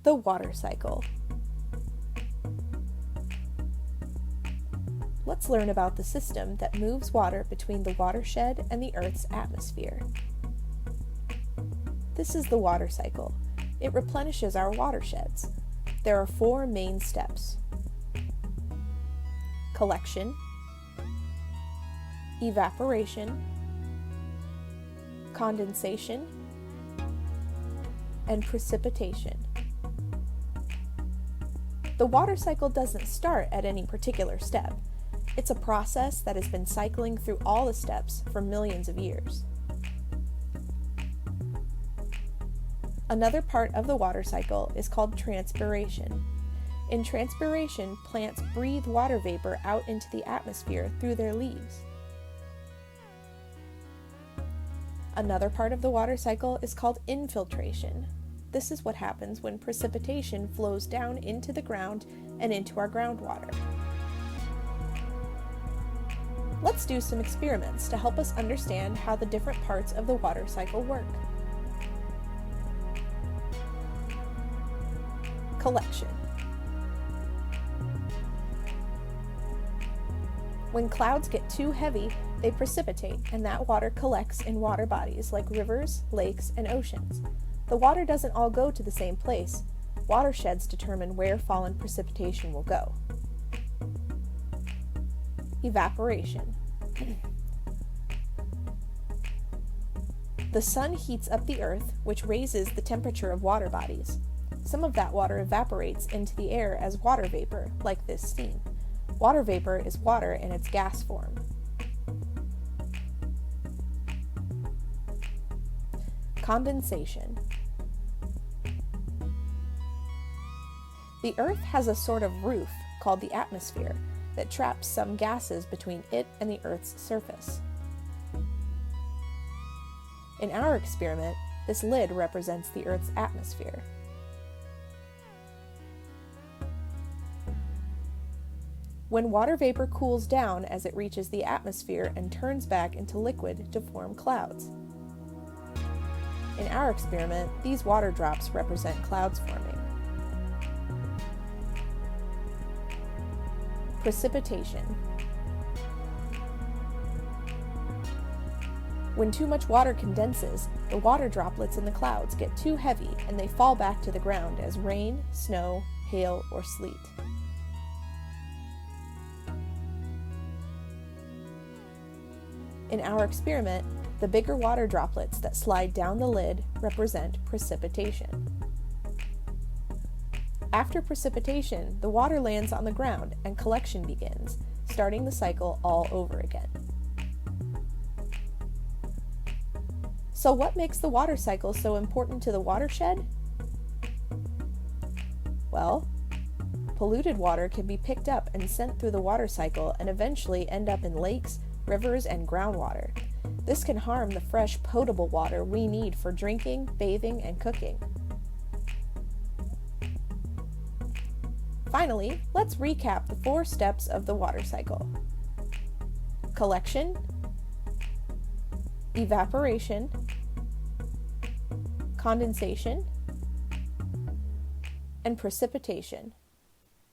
The water cycle. Let's learn about the system that moves water between the watershed and the Earth's atmosphere. This is the water cycle. It replenishes our watersheds. There are 4 main steps: collection, evaporation, condensation, and precipitation. The water cycle doesn't start at any particular step. It's a process that has been cycling through all the steps for millions of years. Another part of the water cycle is called transpiration. In transpiration, plants breathe water vapor out into the atmosphere through their leaves. Another part of the water cycle is called infiltration. This is what happens when precipitation flows down into the ground and into our groundwater. Let's do some experiments to help us understand how the different parts of the water cycle work. Collection. When clouds get too heavy, they precipitate, and that water collects in water bodies like rivers, lakes, and oceans. The water doesn't all go to the same place. Watersheds determine where fallen precipitation will go. Evaporation. The sun heats up the earth, which raises the temperature of water bodies. Some of that water evaporates into the air as water vapor, like this steam. Water vapor is water in its gas form. Condensation. The Earth has a sort of roof, called the atmosphere, that traps some gases between it and the Earth's surface. In our experiment, this lid represents the Earth's atmosphere. When water vapor cools down as it reaches the atmosphere and turns back into liquid to form clouds. In our experiment, these water drops represent clouds forming. Precipitation. When too much water condenses, the water droplets in the clouds get too heavy and they fall back to the ground as rain, snow, hail, or sleet. In our experiment, the bigger water droplets that slide down the lid represent precipitation. After precipitation, the water lands on the ground and collection begins, starting the cycle all over again. So what makes the water cycle so important to the watershed? Well, polluted water can be picked up and sent through the water cycle and eventually end up in lakes, rivers, and groundwater. This can harm the fresh, potable water we need for drinking, bathing, and cooking. Finally, let's recap the 4 steps of the water cycle. Collection, evaporation, condensation, and precipitation.